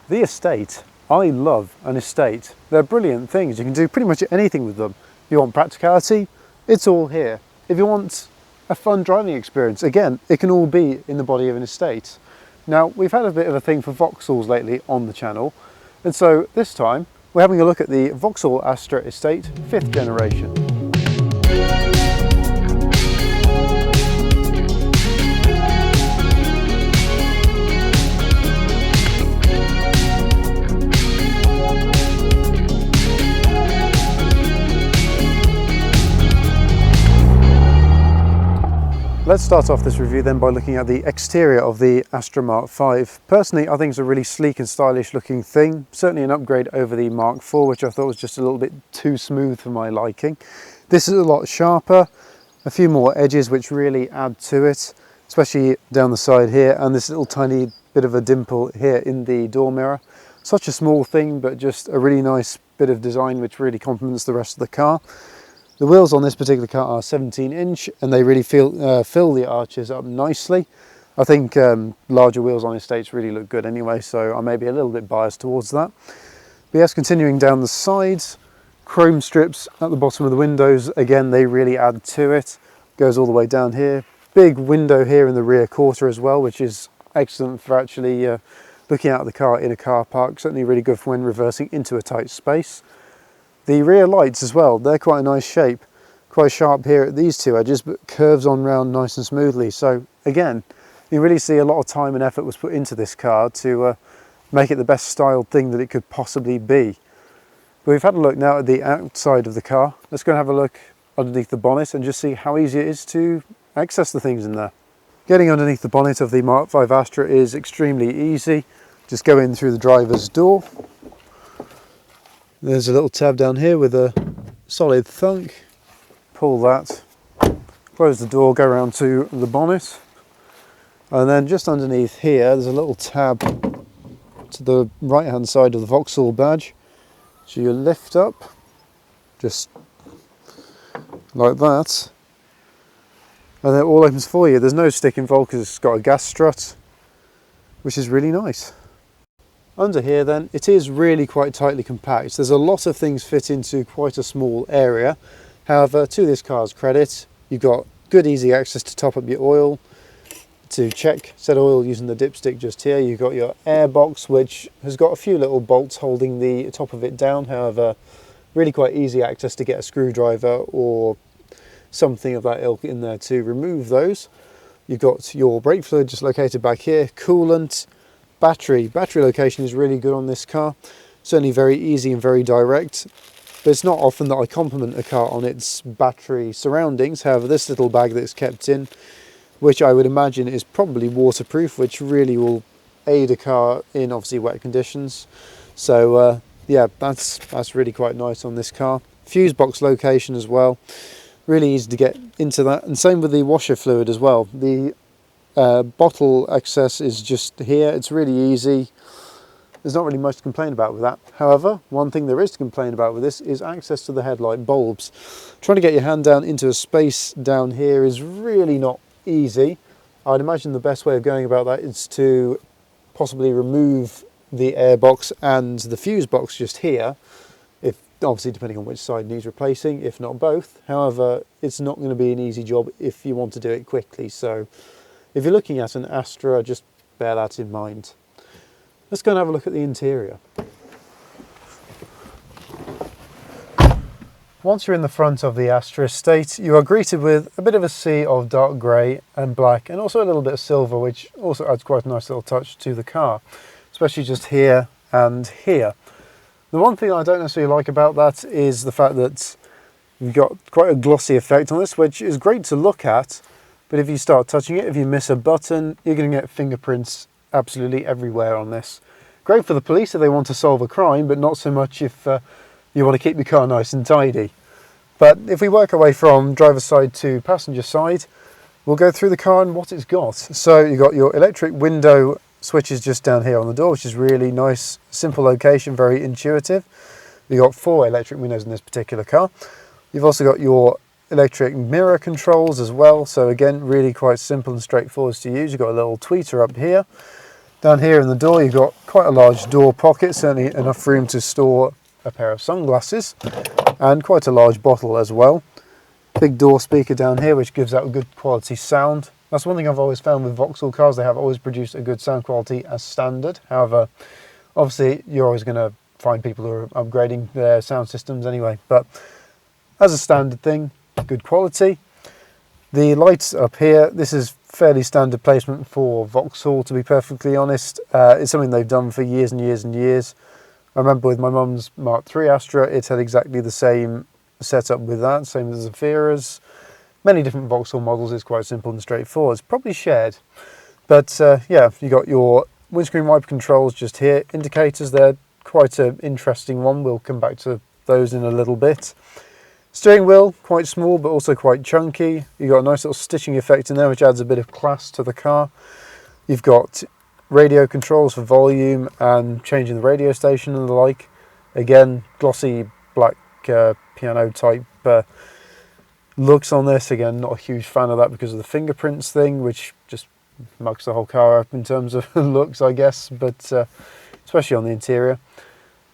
The estate. I love an estate. They're brilliant things. You can do pretty much anything with them. If you want practicality, it's all here. If you want a fun driving experience, again, it can all be in the body of an estate. Now, we've had a bit of a thing for Vauxhalls lately on the channel, and so this time we're having a look at the Vauxhall Astra Estate 5th generation. Let's start off this review then by looking at the exterior of the Astra Mark V. Personally, I think it's a really sleek and stylish looking thing. Certainly an upgrade over the Mark IV, which I thought was just a little bit too smooth for my liking. This is a lot sharper, a few more edges which really add to it, especially down the side here, and this little tiny bit of a dimple here in the door mirror. Such a small thing, but just a really nice bit of design which really complements the rest of the car. The wheels on this particular car are 17-inch and they really fill the arches up nicely. I think larger wheels on estates really look good anyway, so I may be a little bit biased towards that. But yes, continuing down the sides, chrome strips at the bottom of the windows, again they really add to it. Goes all the way down here. Big window here in the rear quarter as well, which is excellent for actually looking out the car in a car park. Certainly really good for when reversing into a tight space. The rear lights as well, they're quite a nice shape, quite sharp here at these two edges, but curves on round nice and smoothly. So again, you really see a lot of time and effort was put into this car to make it the best styled thing that it could possibly be. But we've had a look now at the outside of the car. Let's go and have a look underneath the bonnet and just see how easy it is to access the things in there. Getting underneath the bonnet of the Mark V Astra is extremely easy. Just go in through the driver's door. There's a little tab down here with a solid thunk. Pull that, close the door, go around to the bonnet, and then just underneath here there's a little tab to the right hand side of the Vauxhall badge. So you lift up just like that, and then it all opens for you. There's no stick involved because it's got a gas strut, which is really nice. Under here then, it is really quite tightly compact. There's a lot of things fit into quite a small area. However, to this car's credit, you've got good easy access to top up your oil, to check set oil using the dipstick just here. You've got your air box, which has got a few little bolts holding the top of it down. However, really quite easy access to get a screwdriver or something of that ilk in there to remove those. You've got your brake fluid just located back here, coolant, battery location is really good on this car, certainly very easy and very direct, but it's not often that I compliment a car on its battery surroundings. However, this little bag that's kept in, which I would imagine is probably waterproof, which really will aid a car in obviously wet conditions. So yeah, that's really quite nice on this car. Fuse box location as well, really easy to get into that, and same with the washer fluid as well. The bottle access is just here. It's really easy. There's not really much to complain about with that. However, one thing there is to complain about with this is access to the headlight bulbs. Trying to get your hand down into a space down here is really not easy. I'd imagine the best way of going about that is to possibly remove the air box and the fuse box just here, if obviously depending on which side needs replacing, if not both. However, it's not going to be an easy job if you want to do it quickly. So if you're looking at an Astra, just bear that in mind. Let's go and have a look at the interior. Once you're in the front of the Astra Estate, you are greeted with a bit of a sea of dark grey and black, and also a little bit of silver, which also adds quite a nice little touch to the car, especially just here and here. The one thing I don't necessarily like about that is the fact that you've got quite a glossy effect on this, which is great to look at. But if you start touching it, if you miss a button, you're going to get fingerprints absolutely everywhere on this. Great for the police if they want to solve a crime, but not so much if you want to keep the car nice and tidy. But if we work our way from driver's side to passenger side, we'll go through the car and what it's got. So you've got your electric window switches just down here on the door, which is really nice, simple location, very intuitive. You've got 4 electric windows in this particular car. You've also got your electric mirror controls as well, so again really quite simple and straightforward to use. You've got a little tweeter up here. Down here in the door you've got quite a large door pocket, certainly enough room to store a pair of sunglasses, and quite a large bottle as well. Big door speaker down here which gives out a good quality sound. That's one thing I've always found with Vauxhall cars, they have always produced a good sound quality as standard. However, obviously you're always going to find people who are upgrading their sound systems anyway, but as a standard thing, good quality. The lights up here, this is fairly standard placement for Vauxhall, to be perfectly honest. It's something they've done for years and years and years. I remember with my mum's Mark III Astra, it had exactly the same setup with that, same as the Zephira's. Many different Vauxhall models, it's quite simple and straightforward. It's probably shared. But yeah, you got your windscreen wiper controls just here. Indicators, they're quite an interesting one. We'll come back to those in a little bit. Steering wheel, quite small but also quite chunky. You've got a nice little stitching effect in there which adds a bit of class to the car. You've got radio controls for volume and changing the radio station and the like. Again, glossy black piano type looks on this. Again, not a huge fan of that because of the fingerprints thing, which just mucks the whole car up in terms of looks, I guess, but especially on the interior.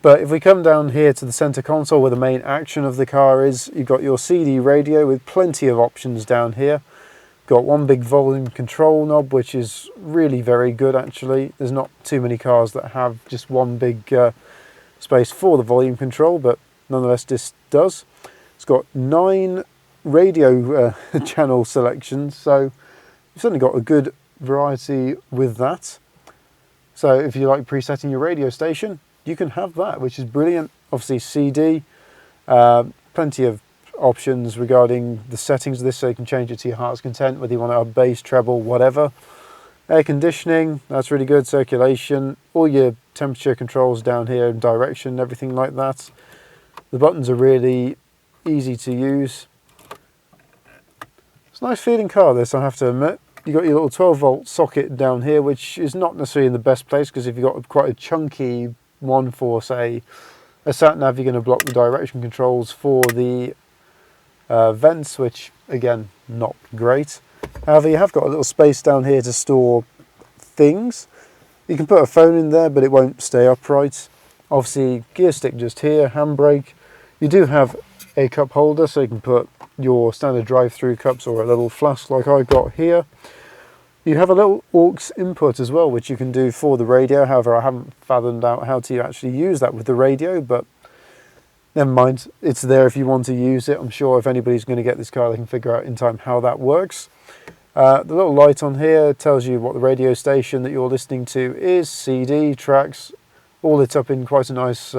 But if we come down here to the center console where the main action of the car is, you've got your CD radio with plenty of options down here. Got one big volume control knob, which is really very good actually. There's not too many cars that have just one big space for the volume control, but nonetheless this does. It's got 9 radio channel selections, so you've certainly got a good variety with that. So if you like presetting your radio station, you can have that, which is brilliant. Obviously CD, plenty of options regarding the settings of this, so you can change it to your heart's content, whether you want to have bass, treble, whatever. Air conditioning, that's really good. Circulation, all your temperature controls down here, and direction, everything like that. The buttons are really easy to use. It's a nice feeling car this, I have to admit. You've got your little 12 volt socket down here, which is not necessarily in the best place, because if you've got quite a chunky one for, say, a sat nav, you're going to block the direction controls for the vents, which again, not great. However, you have got a little space down here to store things. You can put a phone in there, but it won't stay upright. Obviously, gear stick just here, handbrake. You do have a cup holder, so you can put your standard drive-through cups or a little flask like I've got here. You have a little aux input as well, which you can do for the radio. However, I haven't fathomed out how to actually use that with the radio, but never mind. It's there if you want to use it. I'm sure if anybody's going to get this car, they can figure out in time how that works. The little light on here tells you what the radio station that you're listening to is, CD, tracks, all lit up in quite a nice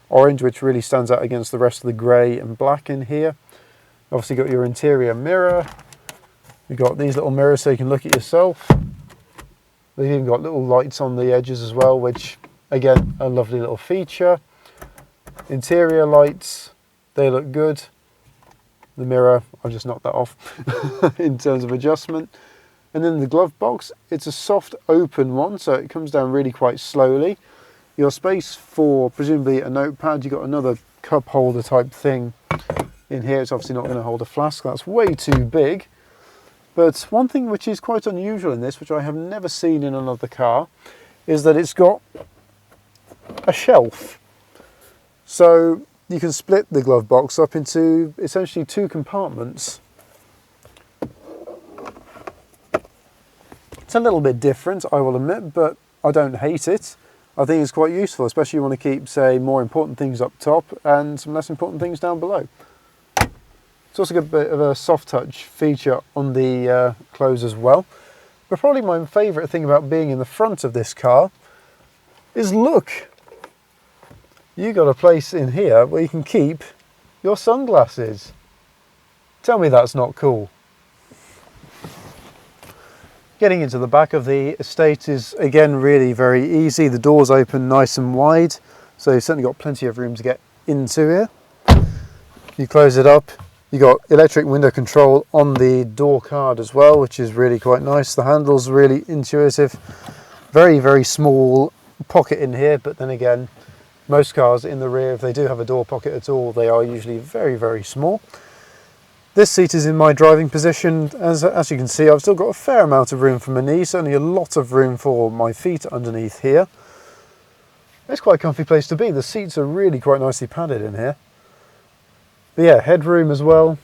orange, which really stands out against the rest of the grey and black in here. Obviously got your interior mirror. You've got these little mirrors so you can look at yourself. They've even got little lights on the edges as well, which again, a lovely little feature. Interior lights, they look good. The mirror, I've just knocked that off in terms of adjustment. And then the glove box, it's a soft open one, so it comes down really quite slowly. Your space for presumably a notepad, you've got another cup holder type thing in here. It's obviously not going to hold a flask, that's way too big. But one thing which is quite unusual in this, which I have never seen in another car, is that it's got a shelf. So you can split the glove box up into essentially 2 compartments. It's a little bit different, I will admit, but I don't hate it. I think it's quite useful, especially if you want to keep, say, more important things up top and some less important things down below. It's also got a bit of a soft touch feature on the clothes as well. But probably my favourite thing about being in the front of this car is look. You got a place in here where you can keep your sunglasses. Tell me that's not cool. Getting into the back of the estate is again really very easy. The doors open nice and wide, so you've certainly got plenty of room to get into here. You close it up. You got electric window control on the door card as well, which is really quite nice. The handle's really intuitive. Very, very small pocket in here, but then again, most cars in the rear, if they do have a door pocket at all, they are usually very, very small. This seat is in my driving position. As you can see, I've still got a fair amount of room for my knees, certainly a lot of room for my feet underneath here. It's quite a comfy place to be. The seats are really quite nicely padded in here. But yeah, headroom as well.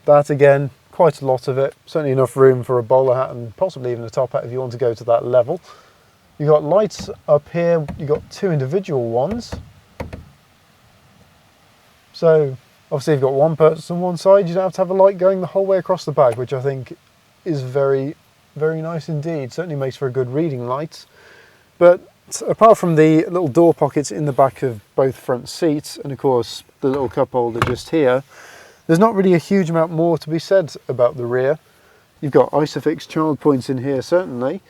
That again, quite a lot of it. Certainly enough room for a bowler hat and possibly even a top hat if you want to go to that level. You've got lights up here. You've got two individual ones. So obviously you've got one person on one side. You don't have to have a light going the whole way across the back, which I think is very, very nice indeed. Certainly makes for a good reading light. But apart from the little door pockets in the back of both front seats, and of course the little cup holder just here, there's not really a huge amount more to be said about the rear. You've got Isofix child points in here certainly,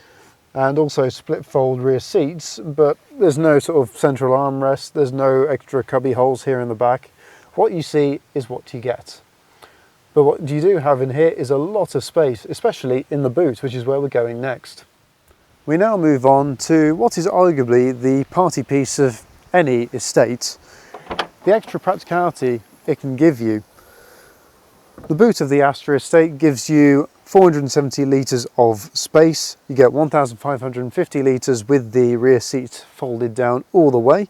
and also split fold rear seats, but there's no sort of central armrest, there's no extra cubby holes here in the back. What you see is what you get. But what you do have in here is a lot of space, especially in the boot, which is where we're going next. We now move on to what is arguably the party piece of any estate, the extra practicality it can give you. The boot of the Astra Estate gives you 470 litres of space. You get 1,550 litres with the rear seat folded down all the way.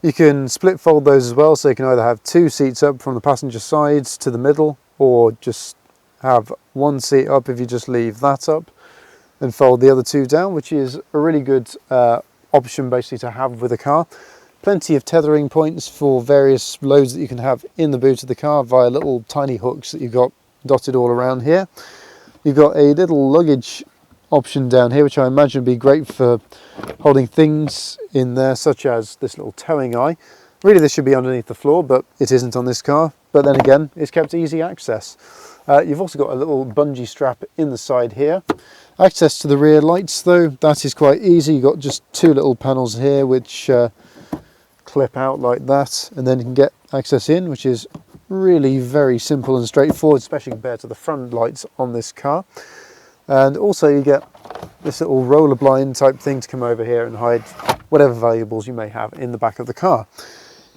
You can split fold those as well, so you can either have two seats up from the passenger sides to the middle, or just have one seat up if you just leave that up and fold the other two down, which is a really good option basically to have with a car. Plenty of tethering points for various loads that you can have in the boot of the car via little tiny hooks that you've got dotted all around here. You've got a little luggage option down here, which I imagine would be great for holding things in there, such as this little towing eye. Really this should be underneath the floor, but it isn't on this car. But then again, it's kept easy access. You've also got a little bungee strap in the side here. Access to the rear lights though, that is quite easy. You've got just two little panels here which clip out like that, and then you can get access in, which is really very simple and straightforward, especially compared to the front lights on this car. And also you get this little roller blind type thing to come over here and hide whatever valuables you may have in the back of the car.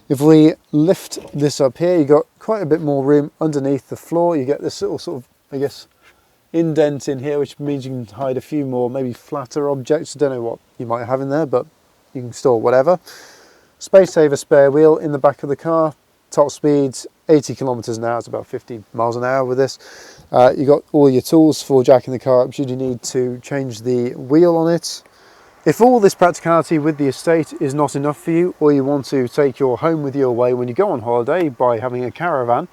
If we lift this up here, you've got quite a bit more room underneath the floor. You get this little sort of, I guess, indent in here, which means you can hide a few more maybe flatter objects. I don't know what you might have in there, but you can store whatever. Space saver spare wheel in the back of the car. Top speeds 80 kilometers an hour, it's about 50 miles an hour with this. You've got all your tools for jacking the car up should you need to change the wheel on it. If all this practicality with the estate is not enough for you, or you want to take your home with you away when you go on holiday by having a caravan,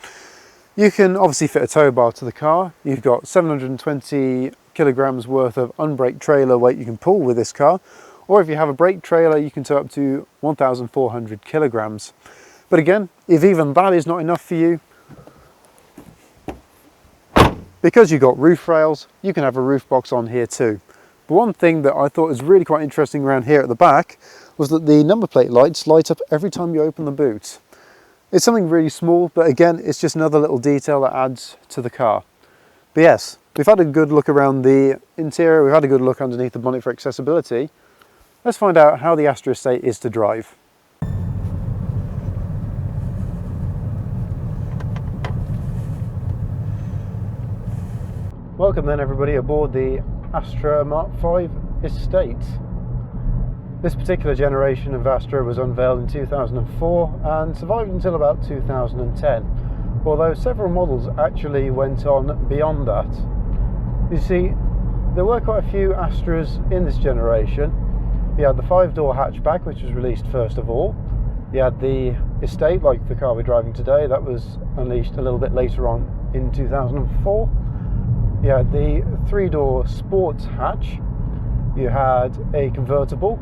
you can obviously fit a tow bar to the car. You've got 720 kilograms worth of unbraked trailer weight you can pull with this car, or if you have a brake trailer you can tow up to 1,400 kilograms. But again, if even that is not enough for you, because you've got roof rails, you can have a roof box on here too. But one thing that I thought was really quite interesting around here at the back was that the number plate lights light up every time you open the boot. It's something really small, but again, it's just another little detail that adds to the car. But yes, we've had a good look around the interior, we've had a good look underneath the bonnet for accessibility. Let's find out how the Astra Estate is to drive. Welcome then everybody aboard the Astra Mark V Estate. This particular generation of Astra was unveiled in 2004 and survived until about 2010, although several models actually went on beyond that. You see, there were quite a few Astras in this generation. You had the 5-door hatchback, which was released first of all. You had the Estate, like the car we're driving today, that was unleashed a little bit later on in 2004. You had the 3-door sports hatch, you had a convertible,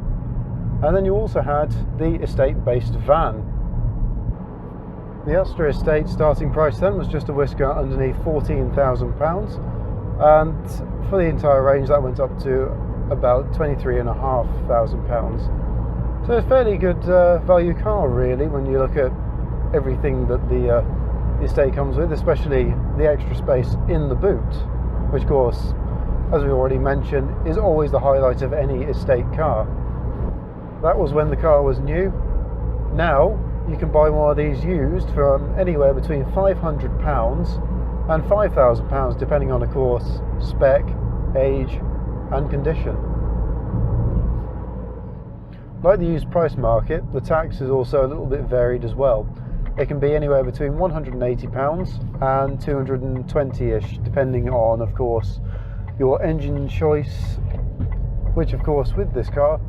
and then you also had the estate-based van. The Astra Estate starting price then was just a whisker underneath £14,000, and for the entire range that went up to about £23,500. So a fairly good value car really when you look at everything that the estate comes with, especially the extra space in the boot, which of course, as we already mentioned, is always the highlight of any estate car. That was when the car was new. Now you can buy one of these used from anywhere between £500 and £5,000 depending on, of course, spec, age and condition. Like the used price market, the tax is also a little bit varied as well. It can be anywhere between £180 and 220-ish, depending on, of course, your engine choice, which of course with this car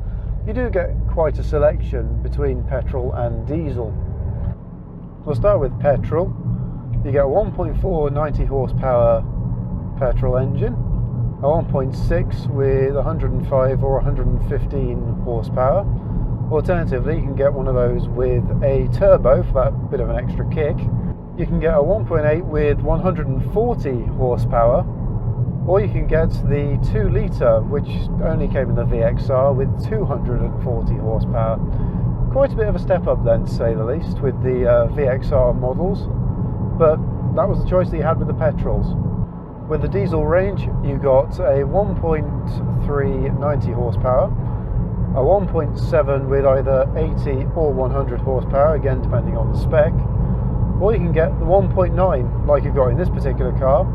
you do get quite a selection between petrol and diesel. We'll start with petrol. You get a 1.4 90 horsepower petrol engine, a 1.6 with 105 or 115 horsepower. Alternatively, you can get one of those with a turbo for that bit of an extra kick. You can get a 1.8 with 140 horsepower, or you can get the 2 litre, which only came in the VXR with 240 horsepower. Quite a bit of a step up then, to say the least, with the VXR models, but that was the choice that you had with the petrols. With the diesel range, you got a 1.3 90 horsepower, a 1.7 with either 80 or 100 horsepower, again depending on the spec, or you can get the 1.9 like you've got in this particular car.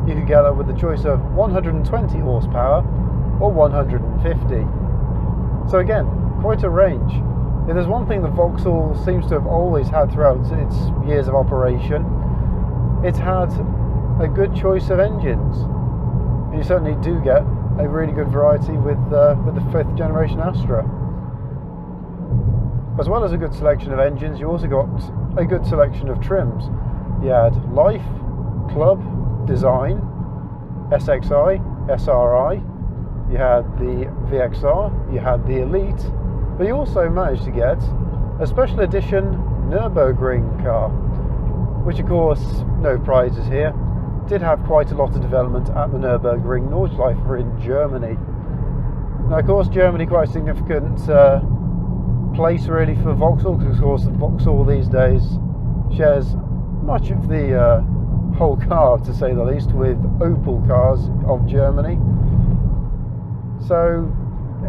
You can get that with the choice of 120 horsepower or 150. So again, quite a range. If there's one thing that Vauxhall seems to have always had throughout its years of operation, it's had a good choice of engines. You certainly do get a really good variety with the 5th generation Astra. As well as a good selection of engines, you also got a good selection of trims. You had Life, Club, Design, SXI, SRI, you had the VXR, you had the Elite, but you also managed to get a special edition Nürburgring car, which of course, no prizes here, did have quite a lot of development at the Nürburgring Nordschleife in Germany. Now of course Germany quite a significant place really for Vauxhall, because of course Vauxhall these days shares much of the whole car, to say the least, with Opel cars of Germany. So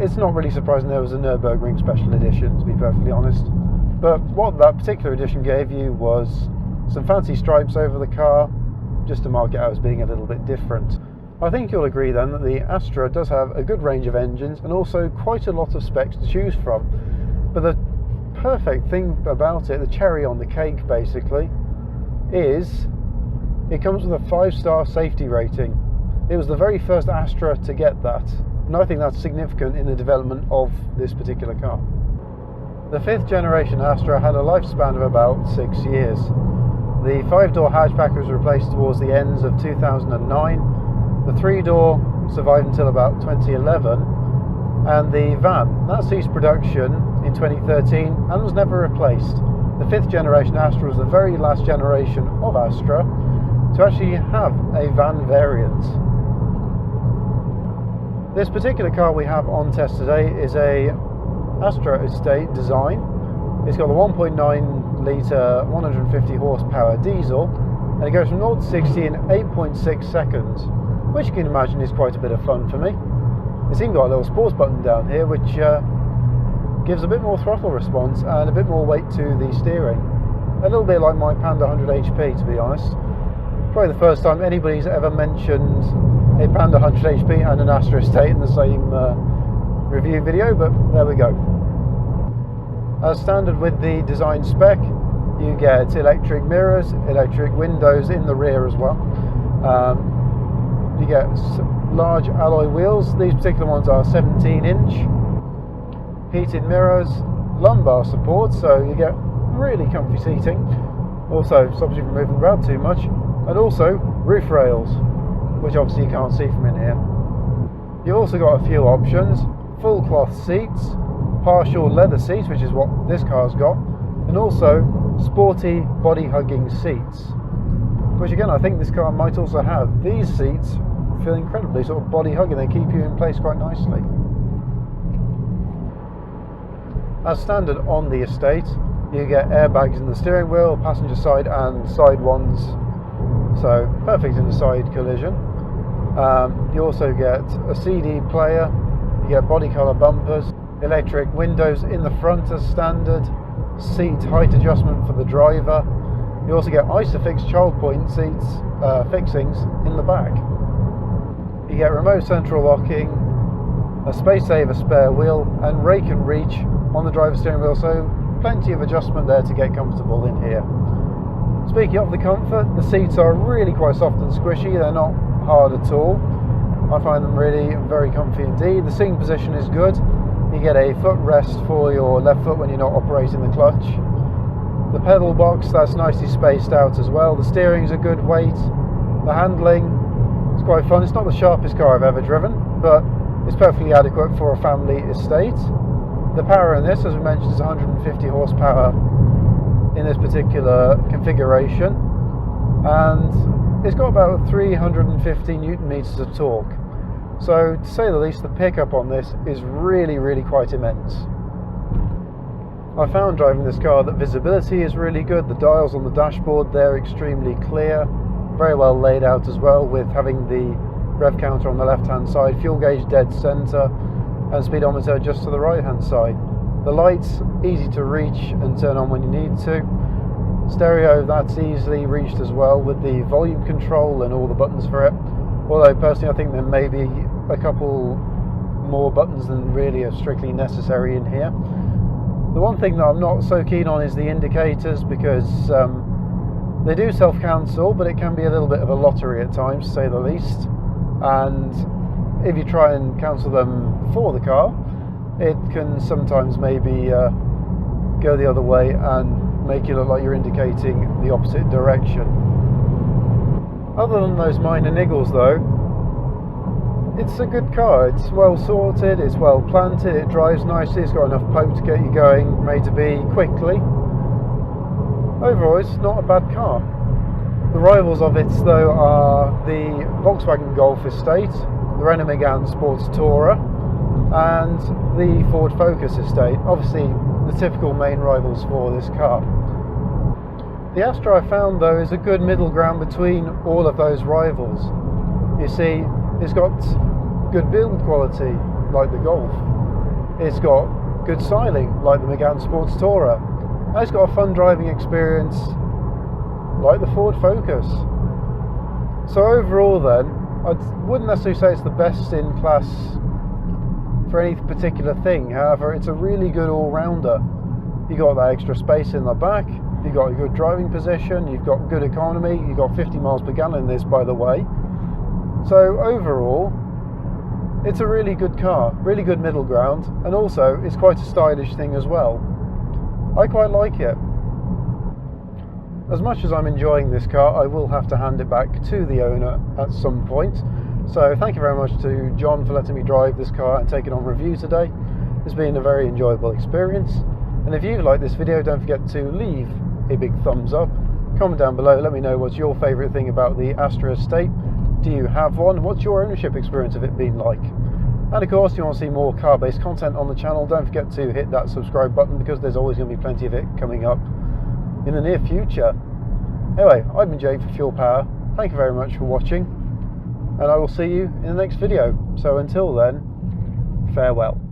it's not really surprising there was a Nürburgring special edition, to be perfectly honest. But what that particular edition gave you was some fancy stripes over the car, just to mark it out as being a little bit different. I think you'll agree then that the Astra does have a good range of engines and also quite a lot of specs to choose from. But the perfect thing about it, the cherry on the cake basically, is it comes with a 5-star safety rating. It was the very first Astra to get that, and I think that's significant in the development of this particular car. The 5th generation Astra had a lifespan of about 6 years. The 5-door hatchback was replaced towards the ends of 2009, the 3-door survived until about 2011, and the van, that ceased production in 2013 and was never replaced. The 5th generation Astra was the very last generation of Astra to actually have a van variant. This particular car we have on test today is a Astra Estate Design. It's got a 1.9 litre 150 horsepower diesel, and it goes from 0 to 60 in 8.6 seconds, which you can imagine is quite a bit of fun for me. It's even got a little sports button down here which gives a bit more throttle response and a bit more weight to the steering. A little bit like my Panda 100 HP, to be honest. Probably the first time anybody's ever mentioned a Panda 100 HP and an Astra Estate in the same review video, but there we go. As standard with the design spec, you get electric mirrors, electric windows in the rear as well. You get large alloy wheels. These particular ones are 17-inch. Heated mirrors, lumbar support, so you get really comfy seating. Also stops you from moving around too much. And also roof rails, which obviously you can't see from in here. You've also got a few options: full cloth seats, partial leather seats, which is what this car's got, and also sporty body hugging seats, which again I think this car might also have. These seats feel incredibly sort of body hugging, they keep you in place quite nicely. As standard on the Estate, you get airbags in the steering wheel, passenger side and side ones, so perfect in the side collision. You also get a CD player, you get body colour bumpers, electric windows in the front as standard, seat height adjustment for the driver, You also get ISOFIX child point seats fixings in the back. You get remote central locking, a space saver spare wheel, and rake and reach on the driver's steering wheel, so plenty of adjustment there to get comfortable in here. Speaking of the comfort, the seats are really quite soft and squishy. They're not hard at all. I find them really very comfy indeed. The sitting position is good. You get a footrest for your left foot when you're not operating the clutch. The pedal box, that's nicely spaced out as well. The steering's a good weight. The handling is quite fun. It's not the sharpest car I've ever driven, but it's perfectly adequate for a family estate. The power in this, as we mentioned, is 150 horsepower in this particular configuration, and it's got about 350 newton meters of torque. So to say the least, the pickup on this is really quite immense. I found driving this car that visibility is really good. The dials on the dashboard, they're extremely clear, very well laid out as well, with having the rev counter on the left hand side, fuel gauge dead center, and speedometer just to the right hand side. The lights, easy to reach and turn on when you need to. Stereo, that's easily reached as well with the volume control and all the buttons for it. Although personally I think there may be a couple more buttons than really are strictly necessary in here. The one thing that I'm not so keen on is the indicators, because they do self-cancel, but it can be a little bit of a lottery at times, to say the least. And if you try and cancel them for the car, it can sometimes maybe go the other way and make you look like you're indicating the opposite direction. Other than those minor niggles though, it's a good car. It's well sorted, it's well planted, it drives nicely, it's got enough poke to get you going, made to be quickly. Overall, it's not a bad car. The rivals of it though are the Volkswagen Golf Estate, the Renault Megane Sports Tourer, and the Ford Focus Estate. Obviously the typical main rivals for this car. The Astra I found though is a good middle ground between all of those rivals. You see, it's got good build quality like the Golf, it's got good styling like the Megane Sports Tourer, and it's got a fun driving experience like the Ford Focus. So overall then, I wouldn't necessarily say it's the best in class for any particular thing. However, it's a really good all-rounder. You got that extra space in the back, you've got a good driving position, you've got good economy, you've got 50 miles per gallon in this, by the way. So overall, it's a really good car, really good middle ground, and also it's quite a stylish thing as well. I quite like it. As much as I'm enjoying this car, I will have to hand it back to the owner at some point. So thank you very much to John for letting me drive this car and take it on review today. It's been a very enjoyable experience. And if you've liked this video, don't forget to leave a big thumbs up. Comment down below, let me know what's your favourite thing about the Astra Estate. Do you have one? What's your ownership experience of it been like? And of course, if you want to see more car-based content on the channel, don't forget to hit that subscribe button, because there's always going to be plenty of it coming up in the near future. Anyway, I've been Jake for Fuel Power. Thank you very much for watching, and I will see you in the next video. So until then, farewell.